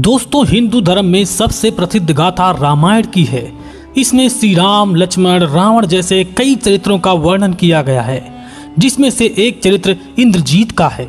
दोस्तों, हिंदू धर्म में सबसे प्रसिद्ध गाथा रामायण की है। इसमें श्री राम, लक्ष्मण, रावण जैसे कई चरित्रों का वर्णन किया गया है, जिसमें से एक चरित्र इंद्रजीत का है।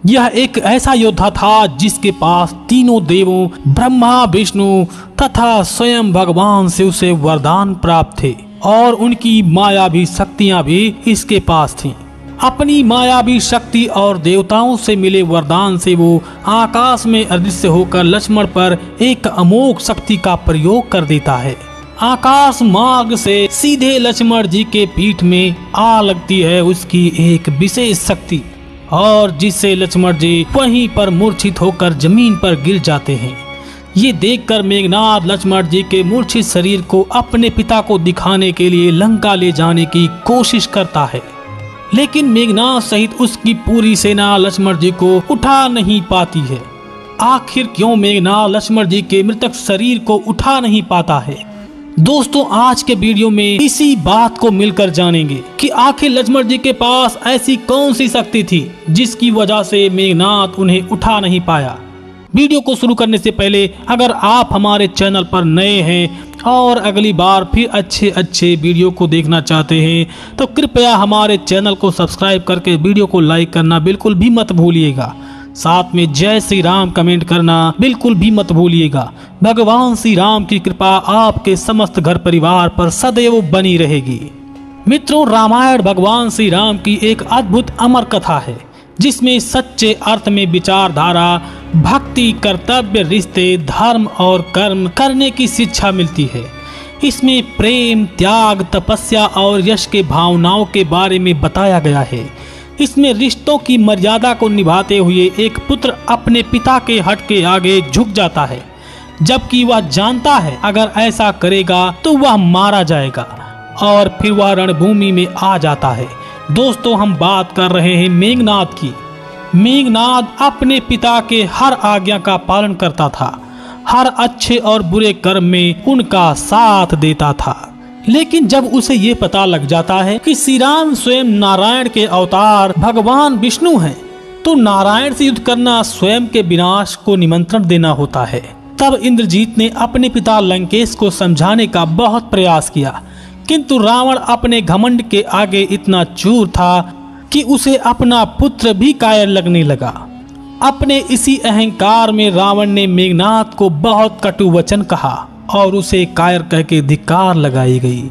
यह एक ऐसा योद्धा था जिसके पास तीनों देवों ब्रह्मा, विष्णु तथा स्वयं भगवान शिव से वरदान प्राप्त थे और उनकी मायावी शक्तियां भी इसके पास थीं। अपनी मायावी शक्ति और देवताओं से मिले वरदान से वो आकाश में अदृश्य होकर लक्ष्मण पर एक अमोघ शक्ति का प्रयोग कर देता है। आकाश मार्ग से सीधे लक्ष्मण जी के पीठ में आ लगती है उसकी एक विशेष शक्ति, और जिससे लक्ष्मण जी वहीं पर मूर्छित होकर जमीन पर गिर जाते हैं। ये देखकर मेघनाद लक्ष्मण जी के मूर्छित शरीर को अपने पिता को दिखाने के लिए लंका ले जाने की कोशिश करता है, लेकिन मेघनाद सहित उसकी पूरी सेना लक्ष्मण जी को उठा नहीं पाती है। आखिर क्यों मेघनाद लक्ष्मण जी के मृतक शरीर को उठा नहीं पाता है? दोस्तों, आज के वीडियो में इसी बात को मिलकर जानेंगे कि आखिर लक्ष्मण जी के पास ऐसी कौन सी शक्ति थी जिसकी वजह से मेघनाद उन्हें उठा नहीं पाया। वीडियो को शुरू करने से पहले अगर आप हमारे चैनल पर नए हैं और अगली बार फिर अच्छे वीडियो को देखना चाहते हैं तो कृपया हमारे चैनल को सब्सक्राइब करके वीडियो को लाइक करना बिल्कुल भी मत भूलिएगा। साथ में जय श्री राम कमेंट करना बिल्कुल भी मत भूलिएगा। भगवान श्री राम की कृपा आपके समस्त घर परिवार पर सदैव बनी रहेगी। मित्रों, रामायण भगवान श्री राम की एक अद्भुत अमर कथा है जिसमें सच्चे अर्थ में विचारधारा, भक्ति, कर्तव्य, रिश्ते, धर्म और कर्म करने की शिक्षा मिलती है। इसमें प्रेम, त्याग, तपस्या और यश के भावनाओं के बारे में बताया गया है। इसमें रिश्तों की मर्यादा को निभाते हुए एक पुत्र अपने पिता के हट के आगे झुक जाता है, जबकि वह जानता है अगर ऐसा करेगा तो वह मारा जाएगा, और फिर वह रणभूमि में आ जाता है। दोस्तों, हम बात कर रहे हैं मेघनाद की। मेघनाद अपने पिता के हर आज्ञा का पालन करता था, हर अच्छे और बुरे कर्म में उनका साथ देता था। लेकिन जब उसे ये पता लग जाता है कि श्री राम स्वयं नारायण के अवतार भगवान विष्णु हैं, तो नारायण से युद्ध करना स्वयं के विनाश को निमंत्रण देना होता है। तब इंद्रजीत ने अपने पिता लंकेश को समझाने का बहुत प्रयास किया, किंतु रावण अपने घमंड के आगे इतना चूर था कि उसे अपना पुत्र भी कायर लगने लगा। अपने इसी अहंकार में रावण ने मेघनाद को बहुत कटु वचन कहा और उसे कायर कह के धिक्कार लगाई गई।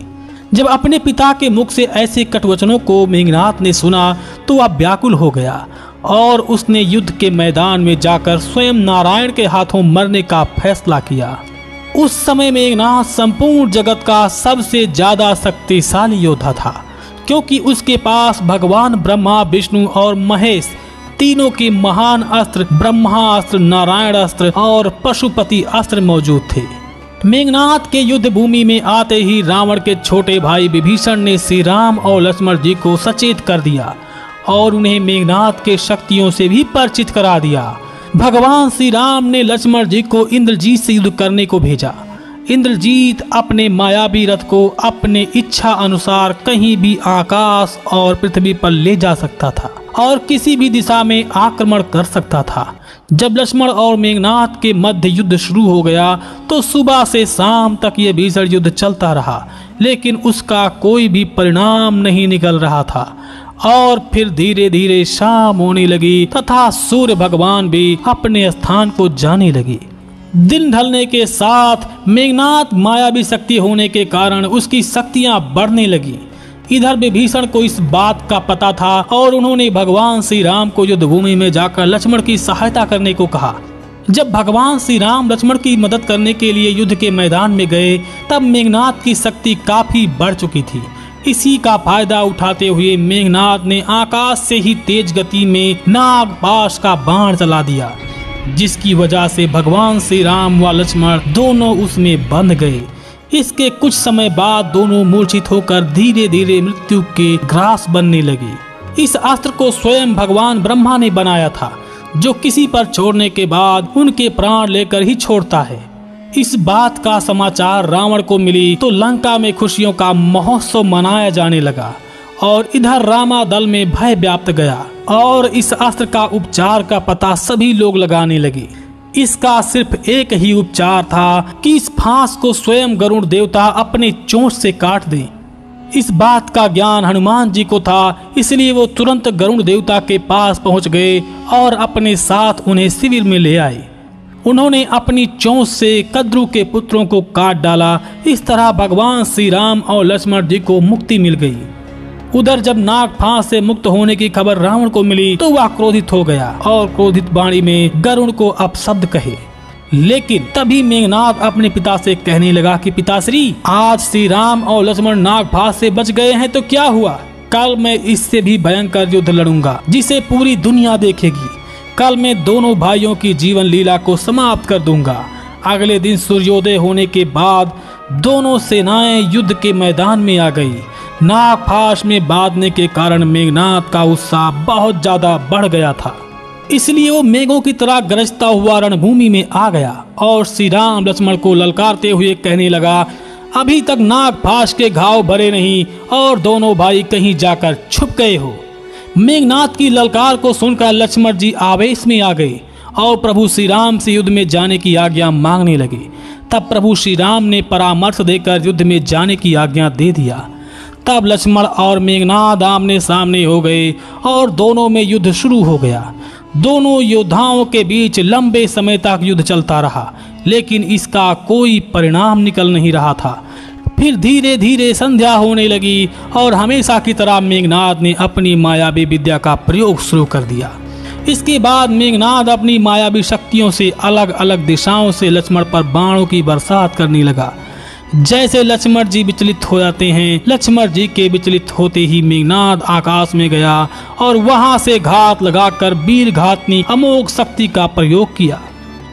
जब अपने पिता के मुख से ऐसे कटुवचनों को मेघनाद ने सुना तो वह व्याकुल हो गया और उसने युद्ध के मैदान में जाकर स्वयं नारायण के हाथों मरने का फैसला किया। उस समय मेघनाद संपूर्ण जगत का सबसे ज्यादा शक्तिशाली योद्धा था, क्योंकि उसके पास भगवान ब्रह्मा, विष्णु और महेश तीनों के महान अस्त्र ब्रह्मास्त्र, नारायण अस्त्र और पशुपति अस्त्र मौजूद थे। मेघनाद के युद्ध भूमि में आते ही रावण के छोटे भाई विभीषण ने श्री राम और लक्ष्मण जी को सचेत कर दिया और उन्हें मेघनाद के शक्तियों से भी परिचित करा दिया। भगवान श्री राम ने लक्ष्मण जी को इंद्रजीत से युद्ध करने को भेजा। इंद्रजीत अपने मायावी रथ को अपने इच्छा अनुसार कहीं भी आकाश और पृथ्वी पर ले जा सकता था और किसी भी दिशा में आक्रमण कर सकता था। जब लक्ष्मण और मेघनाद के मध्य युद्ध शुरू हो गया तो सुबह से शाम तक ये भीषण युद्ध चलता रहा, लेकिन उसका कोई भी परिणाम नहीं निकल रहा था। और फिर धीरे धीरे शाम होने लगी तथा सूर्य भगवान भी अपने स्थान को जाने लगे। दिन ढलने के साथ मेघनाद मायावी शक्ति होने के कारण उसकी शक्तियां बढ़ने लगी। इधर विभीषण को इस बात का पता था और उन्होंने भगवान श्री राम को युद्ध भूमि में जाकर लक्ष्मण की सहायता करने को कहा। जब भगवान श्री राम लक्ष्मण की मदद करने के लिए युद्ध के मैदान में गए तब मेघनाद की शक्ति काफी बढ़ चुकी थी। इसी का फायदा उठाते हुए मेघनाद ने आकाश से ही तेज गति में नागपाश का बाण चला दिया, जिसकी वजह से भगवान श्री राम व लक्ष्मण दोनों उसमें बंध गए। इसके कुछ समय बाद दोनों मूर्छित होकर धीरे धीरे मृत्यु के ग्रास बनने लगे। इस अस्त्र को स्वयं भगवान ब्रह्मा ने बनाया था, जो किसी पर छोड़ने के बाद उनके प्राण लेकर ही छोड़ता है। इस बात का समाचार रावण को मिली तो लंका में खुशियों का महोत्सव मनाया जाने लगा और इधर रामा दल में भय व्याप्त गया और इस अस्त्र का उपचार का पता सभी लोग लगाने लगे। इसका सिर्फ एक ही उपचार था कि इस फांस को स्वयं गरुड़ देवता अपने चोंच से काट दें। इस बात का ज्ञान हनुमान जी को था, इसलिए वो तुरंत गरुड़ देवता के पास पहुंच गए और अपने साथ उन्हें शिविर में ले आए। उन्होंने अपनी चोंच से कद्रु के पुत्रों को काट डाला। इस तरह भगवान श्री राम और लक्ष्मण जी को मुक्ति मिल गई। उधर जब नाग फांस से मुक्त होने की खबर रावण को मिली तो वह क्रोधित हो गया और क्रोधित वाणी में गरुड़ को अपशब्द कहे। लेकिन तभी मेघनाद अपने पिता से कहने लगा कि पिताश्री, आज श्री राम और लक्ष्मण नाग फांस से बच गए हैं तो क्या हुआ, कल मैं इससे भी भयंकर युद्ध लड़ूंगा जिसे पूरी दुनिया देखेगी। कल मैं दोनों भाइयों की जीवन लीला को समाप्त कर दूंगा। अगले दिन सूर्योदय होने के बाद दोनों सेनाएं युद्ध के मैदान में आ गई। नाग फांस में बांधने के कारण मेघनाद का उत्साह बहुत ज्यादा बढ़ गया था, इसलिए वो मेघों की तरह गरजता हुआ रणभूमि में आ गया और श्री राम लक्ष्मण को ललकारते हुए कहने लगा, अभी तक नाग फांस के घाव भरे नहीं और दोनों भाई कहीं जाकर छुप गए हो। मेघनाद की ललकार को सुनकर लक्ष्मण जी आवेश में आ गए और प्रभु श्री राम से युद्ध में जाने की आज्ञा मांगने लगे। तब प्रभु श्री राम ने परामर्श देकर युद्ध में जाने की आज्ञा दे दिया। तब लक्ष्मण और मेघनाद आमने सामने हो गए और दोनों में युद्ध शुरू हो गया। दोनों योद्धाओं के बीच लंबे समय तक युद्ध चलता रहा, लेकिन इसका कोई परिणाम निकल नहीं रहा था। फिर धीरे धीरे संध्या होने लगी और हमेशा की तरह मेघनाद ने अपनी मायावी विद्या का प्रयोग शुरू कर दिया। इसके बाद मेघनाद अपनी मायावी शक्तियों से अलग अलग दिशाओं से लक्ष्मण पर बाणों की बरसात करने लगा। जैसे लक्ष्मण जी विचलित हो जाते हैं, लक्ष्मण जी के विचलित होते ही मेघनाद आकाश में गया और वहां से घात लगाकर वीर घातनी अमोघ शक्ति का प्रयोग किया।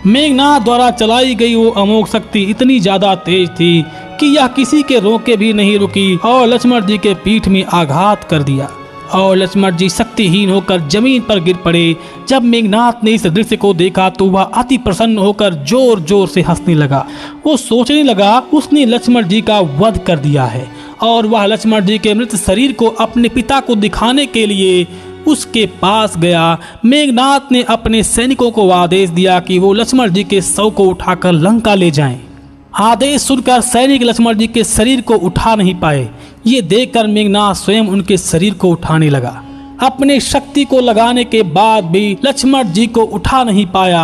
मेघनाद द्वारा चलाई गई वो अमोघ शक्ति इतनी ज्यादा तेज थी कि यह किसी के रोके भी नहीं रुकी और लक्ष्मण जी के पीठ में आघात कर दिया और लक्ष्मण जी शक्तिहीन होकर जमीन पर गिर पड़े। जब मेघनाद ने इस दृश्य को देखा तो वह अति प्रसन्न होकर जोर जोर से हंसने लगा। वो सोचने लगा उसने लक्ष्मण जी का वध कर दिया है और वह लक्ष्मण जी के मृत शरीर को अपने पिता को दिखाने के लिए उसके पास गया। मेघनाद ने अपने सैनिकों को आदेश दिया कि वो लक्ष्मण जी के शव को उठाकर लंका ले जाएं। आदेश सुनकर सैनिक लक्ष्मण जी के शरीर को उठा नहीं पाए। ये देखकर मेघनाद स्वयं उनके शरीर को उठाने लगा। अपने शक्ति को लगाने के बाद भी लक्ष्मण जी को उठा नहीं पाया।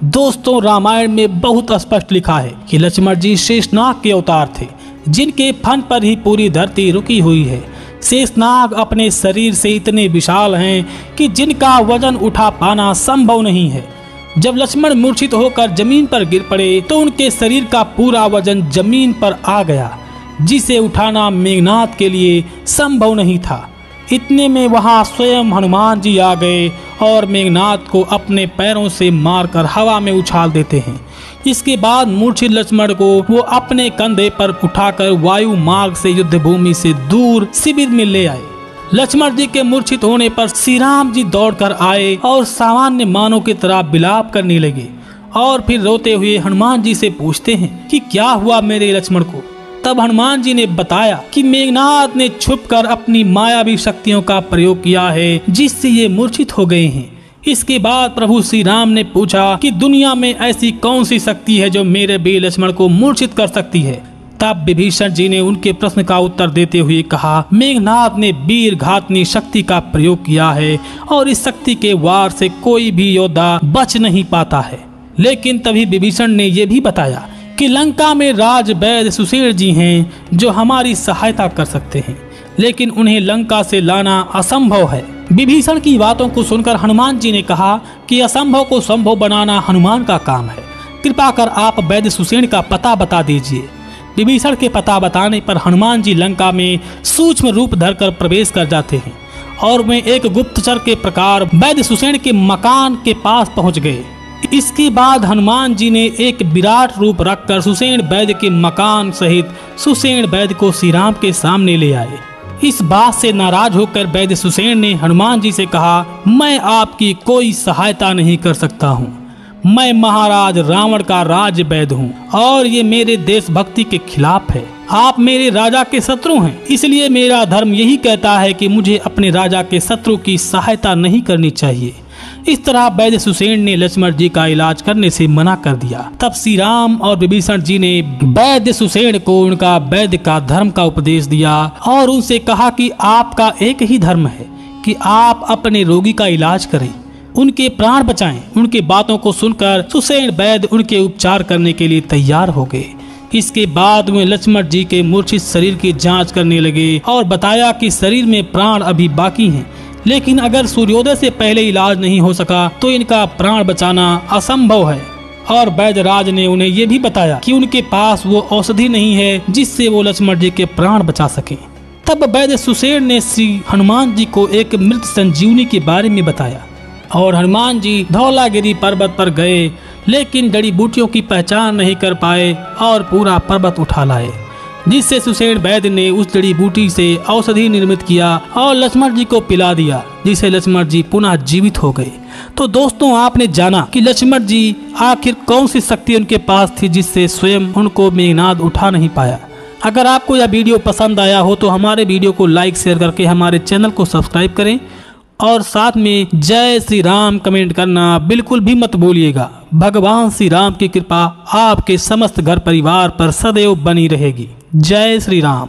दोस्तों, रामायण में बहुत स्पष्ट लिखा है कि लक्ष्मण जी शेषनाग के अवतार थे, जिनके फन पर ही पूरी धरती रुकी हुई है। शेषनाग अपने शरीर से इतने विशाल हैं कि जिनका वजन उठा पाना संभव नहीं है। जब लक्ष्मण मूर्छित होकर जमीन पर गिर पड़े तो उनके शरीर का पूरा वजन जमीन पर आ गया, जिसे उठाना मेघनाद के लिए संभव नहीं था। इतने में वहां स्वयं हनुमान जी आ गए और मेघनाद को अपने पैरों से मारकर हवा में उछाल देते हैं। इसके बाद मूर्छित लक्ष्मण को वो अपने कंधे पर उठाकर वायु मार्ग से युद्ध भूमि से दूर शिविर में ले आए। लक्ष्मण जी के मूर्छित होने पर श्री राम जी दौड़कर आए और सामान्य मानव की तरह विलाप करने लगे और फिर रोते हुए हनुमान जी से पूछते हैं कि क्या हुआ मेरे लक्ष्मण को। तब हनुमान जी ने बताया कि मेघनाद ने छुपकर अपनी मायावी शक्तियों का प्रयोग किया है, जिससे ये मूर्छित हो गए हैं। इसके बाद प्रभु श्री राम ने पूछा कि दुनिया में ऐसी कौन सी शक्ति है जो मेरे वीर लक्ष्मण को मूर्छित कर सकती है। तब विभीषण जी ने उनके प्रश्न का उत्तर देते हुए कहा, मेघनाद ने वीर घातनी शक्ति का प्रयोग किया है और इस शक्ति के वार से कोई भी योद्धा बच नहीं पाता है। लेकिन तभी विभीषण ने यह भी बताया कि लंका में राज वैद्य सुषेण जी हैं जो हमारी सहायता कर सकते हैं, लेकिन उन्हें लंका से लाना असंभव है। विभीषण की बातों को सुनकर हनुमान जी ने कहा कि असंभव को संभव बनाना हनुमान का काम है। कृपा कर आप वैद्य सुषेण का पता बता दीजिए। विभीषण के पता बताने पर हनुमान जी लंका में सूक्ष्म रूप धरकर प्रवेश कर जाते हैं और वे एक गुप्तचर के प्रकार वैद्य सुषेण के मकान के पास पहुंच गए। इसके बाद हनुमान जी ने एक विराट रूप रखकर सुषेण वैद्य के मकान सहित सुषेण वैद्य को श्री राम के सामने ले आए। इस बात से नाराज होकर वैद्य सुषेण ने हनुमान जी से कहा, मैं आपकी कोई सहायता नहीं कर सकता हूँ। मैं महाराज रावण का राज वैद्य हूँ और ये मेरे देशभक्ति के खिलाफ है। आप मेरे राजा के शत्रु हैं, इसलिए मेरा धर्म यही कहता है कि मुझे अपने राजा के शत्रु की सहायता नहीं करनी चाहिए। इस तरह वैद्य सुसेन ने लक्ष्मण जी का इलाज करने से मना कर दिया। तब श्री राम और विभीषण जी ने वैद्य सुसेन को उनका वैद्य का धर्म का उपदेश दिया और उनसे कहा कि आपका एक ही धर्म है कि आप अपने रोगी का इलाज करें, उनके प्राण बचाएं। उनकी बातों को सुनकर सुसेन वैद्य उनके उपचार करने के लिए तैयार हो गए। इसके बाद वे लक्ष्मण जी के मूर्छित शरीर की जांच करने लगे और बताया कि शरीर में प्राण अभी बाकी हैं, लेकिन अगर सूर्योदय से पहले इलाज नहीं हो सका तो इनका प्राण बचाना असंभव है। और वैद्यराज ने उन्हें ये भी बताया कि उनके पास वो औषधि नहीं है जिससे वो लक्ष्मण जी के प्राण बचा सके। तब वैद्य सुसेन ने श्री हनुमान जी को एक मृत संजीवनी के बारे में बताया और हनुमान जी धौलागिरी पर्वत पर गए, लेकिन जड़ी बूटियों की पहचान नहीं कर पाए और पूरा पर्वत उठा लाए, जिससे सुसेन वैद्य ने उस जड़ी बूटी से औषधि निर्मित किया और लक्ष्मण जी को पिला दिया, जिससे लक्ष्मण जी पुनः जीवित हो गए। तो दोस्तों, आपने जाना कि लक्ष्मण जी आखिर कौन सी शक्ति उनके पास थी जिससे स्वयं उनको मेघनाद उठा नहीं पाया। अगर आपको यह वीडियो पसंद आया हो तो हमारे वीडियो को लाइक शेयर करके हमारे चैनल को सब्सक्राइब करें और साथ में जय श्री राम कमेंट करना बिल्कुल भी मत भूलिएगा। भगवान श्री राम की कृपा आपके समस्त घर परिवार पर सदैव बनी रहेगी। जय श्री राम।